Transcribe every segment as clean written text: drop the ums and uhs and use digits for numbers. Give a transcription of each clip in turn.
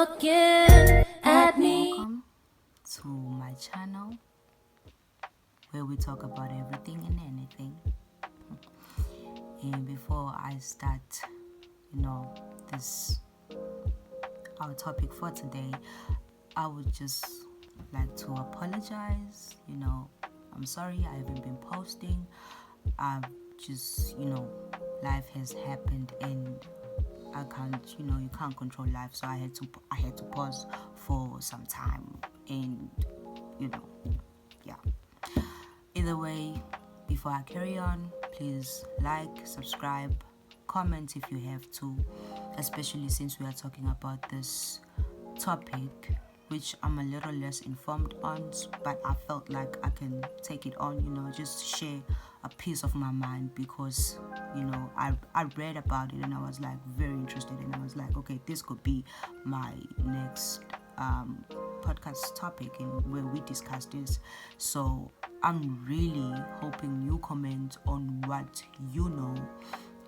looking at me. Welcome to my channel where we talk about everything and anything. And before I start, this our topic for today, I would just like to apologize. I'm sorry I haven't been posting. I've just, life has happened and I can't, you can't control life, so I had to pause for some time, and yeah. Either way, before I carry on, please like, subscribe, comment if you have to, especially since we are talking about this topic, which I'm a little less informed on, but I felt like I can take it on, just share a piece of my mind, because I read about it and I was like very interested, and I was like, okay, this could be my next podcast topic and where we discuss this. So I'm really hoping you comment on what you know,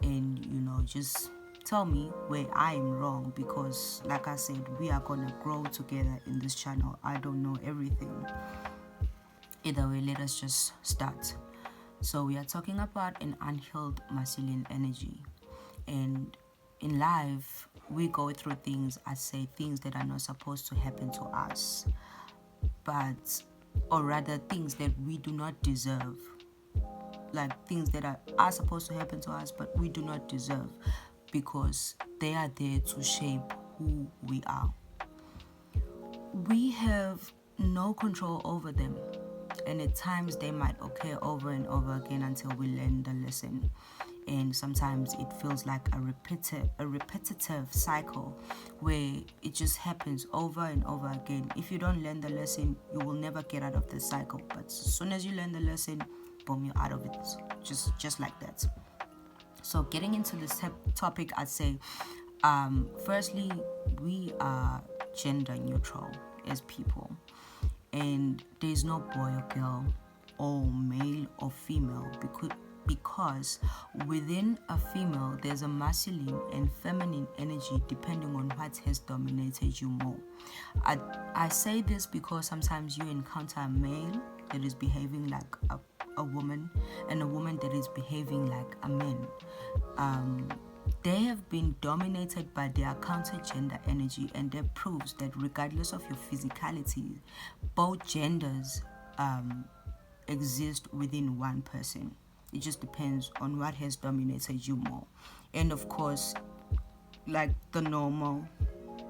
and just tell me where I am wrong, because like I said, we are gonna grow together in this channel. I don't know everything. Either way, let us just start. So we are talking about an unhealed masculine energy, and in life we go through things, things that are not supposed to happen to us, or rather things that we do not deserve, like things that are supposed to happen to us but we do not deserve, because they are there to shape who we are. We have no control over them, and at times they might occur over and over again until we learn the lesson. And sometimes it feels like a repetitive cycle where it just happens over and over again. If you don't learn the lesson, you will never get out of the cycle. But as soon as you learn the lesson, boom, you're out of it. Just like that. So getting into this topic, I'd say, firstly, we are gender neutral as people. And there's no boy or girl, or male or female, because within a female there's a masculine and feminine energy depending on what has dominated you more. I say this because sometimes you encounter a male that is behaving like a woman, and a woman that is behaving like a man. They have been dominated by their counter-gender energy, and that proves that regardless of your physicality, both genders exist within one person. It just depends on what has dominated you more. And of course, like the normal,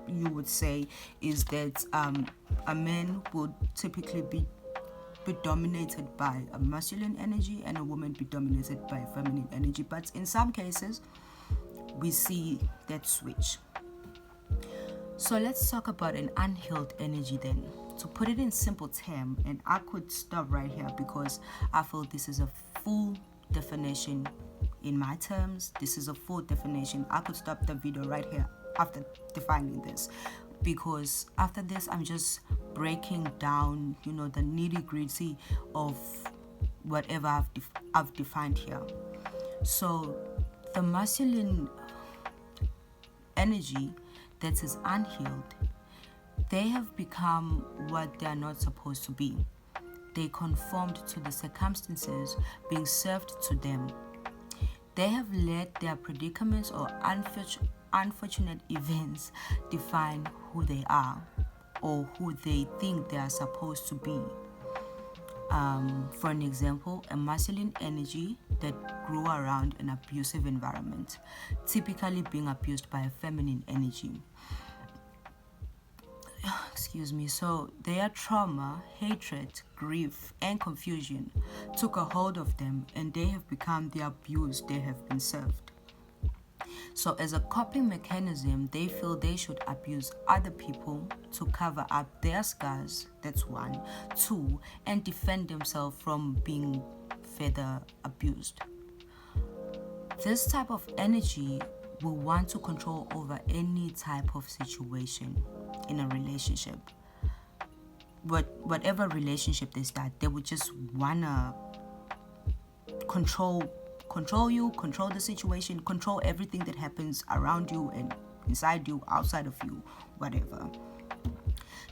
you would say, is that a man would typically be dominated by a masculine energy, and a woman be dominated by a feminine energy. But in some cases, we see that switch. So let's talk about an unhealed energy then. To put it in simple terms, and I could stop right here because I feel this is a full definition in my terms. This is a full definition. I could stop the video right here after defining this, because after this I'm just breaking down, the nitty-gritty of whatever I've defined here. So the masculine energy that is unhealed, they have become what they are not supposed to be. They conformed to the circumstances being served to them. They have let their predicaments or unfortunate events define who they are, or who they think they are supposed to be. For an example, a masculine energy that grew around an abusive environment, typically being abused by a feminine energy. So their trauma, hatred, grief, and confusion took a hold of them, and they have become the abuse they have been served. So as a coping mechanism, they feel they should abuse other people to cover up their scars, that's one. Two, and defend themselves from being further abused. This type of energy will want to control over any type of situation in a relationship. Whatever relationship they start, they would just wanna control you, control the situation, control everything that happens around you, and inside you, outside of you, whatever.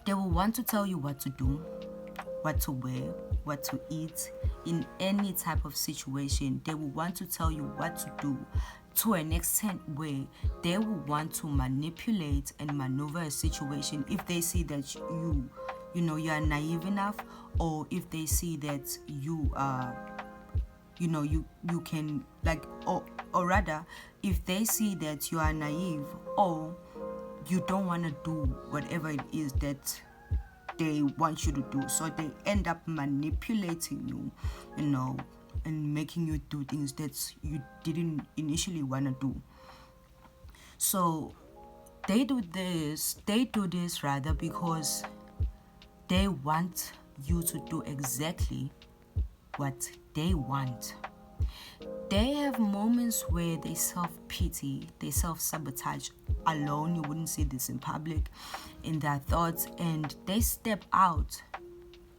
They will want to tell you what to do, what to wear, what to eat. In any type of situation, they will want to tell you what to do, to an extent where they will want to manipulate and maneuver a situation if they see that you are naive enough, or if they see that you are, you can, like, or rather, if they see that you are naive, or you don't want to do whatever it is that they want you to do. So they end up manipulating you, and making you do things that you didn't initially want to do. So they do this rather because they want you to do exactly what they want. They have moments where they self-pity, they self-sabotage alone. You wouldn't see this in public, in their thoughts, and they step out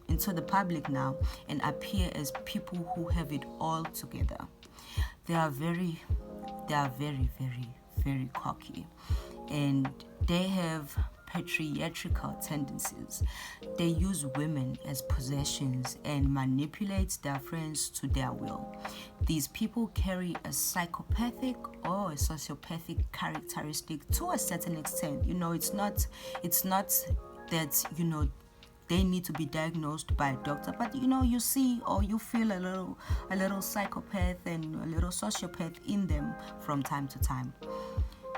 into the public now and appear as people who have it all together. They are very, very, very cocky, and they have patriarchal tendencies. They use women as possessions and manipulate their friends to their will. These people carry a psychopathic or a sociopathic characteristic to a certain extent. It's not that they need to be diagnosed by a doctor, but you see, or you feel a little psychopath and a little sociopath in them from time to time.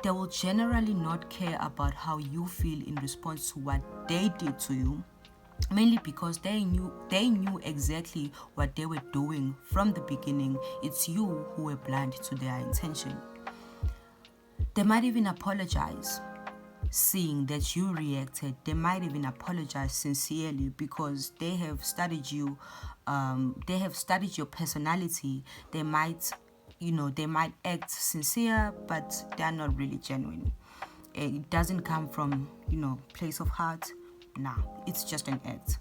They will generally not care about how you feel in response to what they did to you, mainly because they knew exactly what they were doing from the beginning. It's you who were blind to their intention. They might even apologize, seeing that you reacted. They might even apologize sincerely because they have studied you. They have studied your personality. They might act sincere, but they are not really genuine. It doesn't come from place of heart. Nah, it's just an act.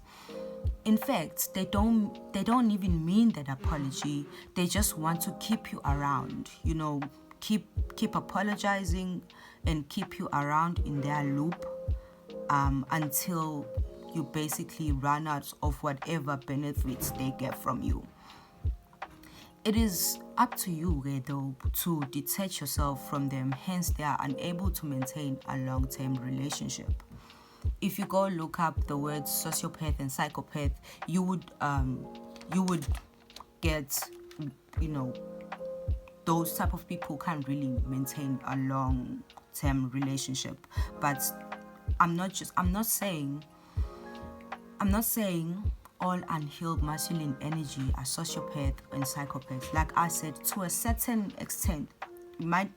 In fact, they don't even mean that apology. They just want to keep you around. Keep apologizing and keep you around in their loop until you basically run out of whatever benefits they get from you. It is up to you, though, to detach yourself from them. Hence, they are unable to maintain a long-term relationship. If you go look up the words sociopath and psychopath, you would get, those type of people can't really maintain a long-term relationship. But I'm not saying all unhealed masculine energy are sociopath and psychopath. Like I said, to a certain extent, it might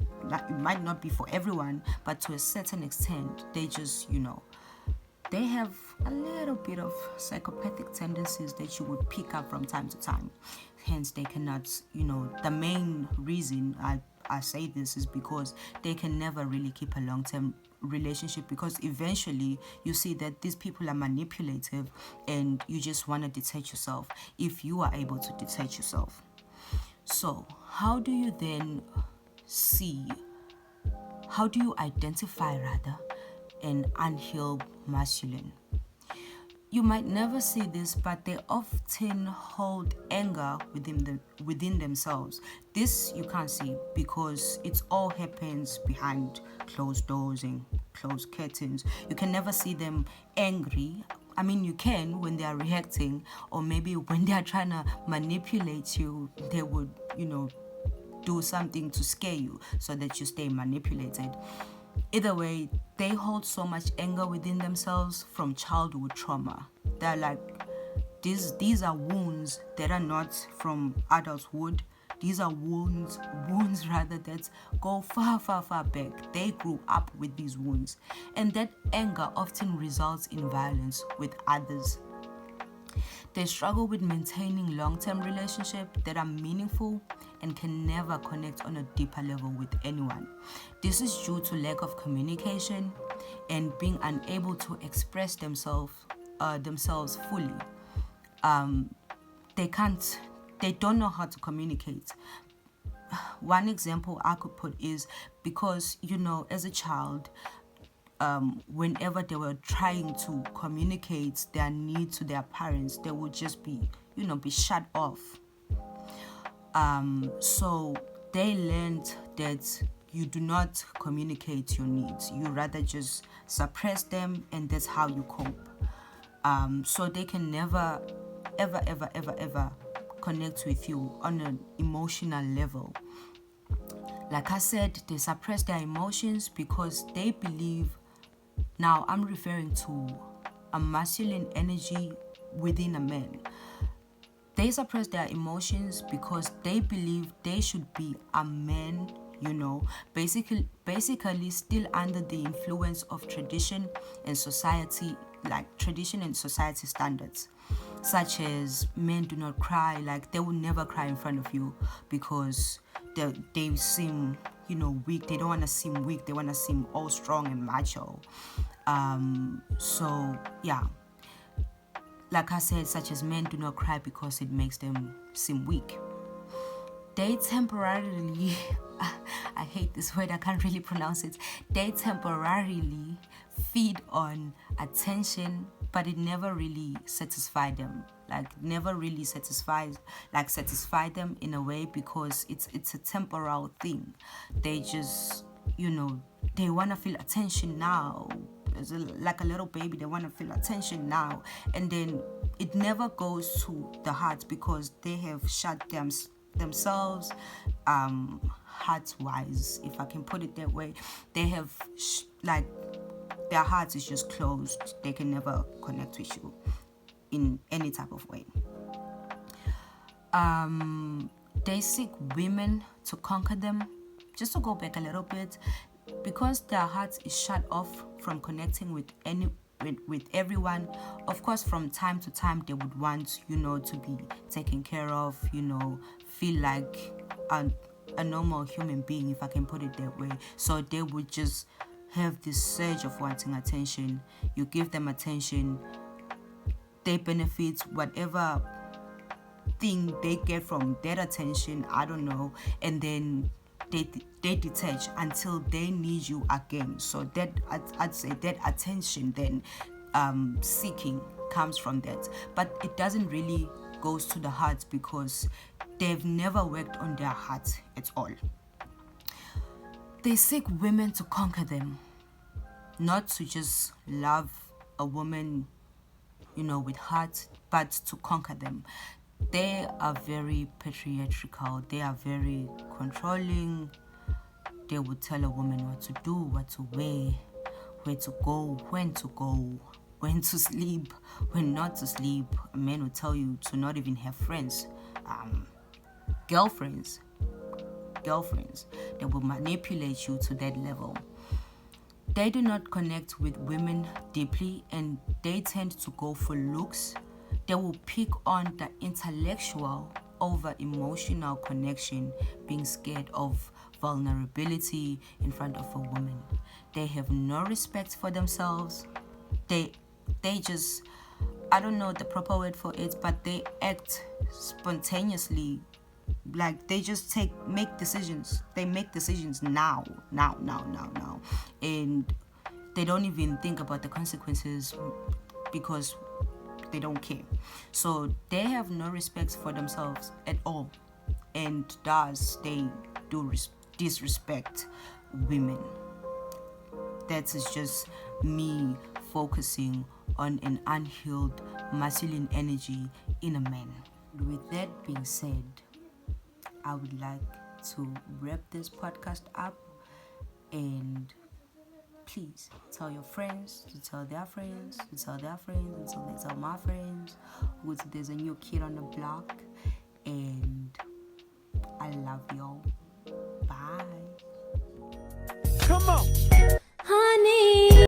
not be for everyone, but to a certain extent, they just, they have a little bit of psychopathic tendencies that you would pick up from time to time. Hence, they cannot, the main reason I say this is because they can never really keep a long-term relationship, because eventually you see that these people are manipulative and you just want to detach yourself if you are able to detach yourself. So how do you identify an unhealed masculine? You might never see this, but they often hold anger within themselves. This you can't see because it all happens behind closed doors and closed curtains. You can never see them angry. I mean, you can when they are reacting, or maybe when they are trying to manipulate you, they would, do something to scare you so that you stay manipulated. Either way, they hold so much anger within themselves from childhood trauma. They're like, these are wounds that are not from adulthood. These are wounds rather, that go far, far, far back. They grew up with these wounds. And that anger often results in violence with others. They struggle with maintaining long-term relationships that are meaningful and can never connect on a deeper level with anyone. This is due to lack of communication and being unable to express themselves fully. They don't know how to communicate. one example I could put is because, as a child, whenever they were trying to communicate their need to their parents, they would just be shut off. So they learned that you do not communicate your needs. You rather just suppress them, and that's how you cope. So they can never, ever, ever, ever, ever connect with you on an emotional level. Like I said, they suppress their emotions because they believe, now I'm referring to a masculine energy within a man. They suppress their emotions because they believe they should be a man, basically still under the influence of tradition and society, like tradition and society standards, such as men do not cry. Like, they will never cry in front of you because they seem, weak. They don't want to seem weak. They want to seem all strong and macho. So yeah, like I said, such as men do not cry because it makes them seem weak. They temporarily, I hate this word, I can't really pronounce it. They temporarily feed on attention, but it never really satisfies them. Satisfy them in a way, because it's a temporal thing. They just, they want to feel attention now. Like a little baby, they want to feel attention now, and then it never goes to the heart because they have shut themselves, heart-wise, if I can put it that way. They have their heart is just closed. They can never connect with you in any type of way. They seek women to conquer them. Just to go back a little bit, because their heart is shut off from connecting with everyone. Of course, from time to time they would want, to be taken care of, feel like a normal human being, if I can put it that way. So they would just have this surge of wanting attention. You give them attention, they benefit whatever thing they get from that attention, I don't know, and then they detach until they need you again. So that I'd say that attention then seeking comes from that, but it doesn't really goes to the heart because they've never worked on their heart at all. They seek women to conquer them, not to just love a woman, with heart, but to conquer them. They are very patriarchal. They are very controlling. They would tell a woman what to do, what to wear, where to go, when to sleep, when not to sleep. A man would tell you to not even have friends, girlfriends. They will manipulate you to that level. They do not connect with women deeply, and they tend to go for looks. They will pick on the intellectual over emotional connection, being scared of vulnerability in front of a woman. They have no respect for themselves. They just, I don't know the proper word for it, but they act spontaneously. Like, they just make decisions. They make decisions now, and they don't even think about the consequences because they don't care. So they have no respect for themselves at all, and thus they do disrespect women. That is just me focusing on an unhealed masculine energy in a man. With that being said, I would like to wrap this podcast up, and please tell your friends to tell their friends to tell their friends until they tell my friends who there's a new kid on the block, and I love y'all. Bye. Come on.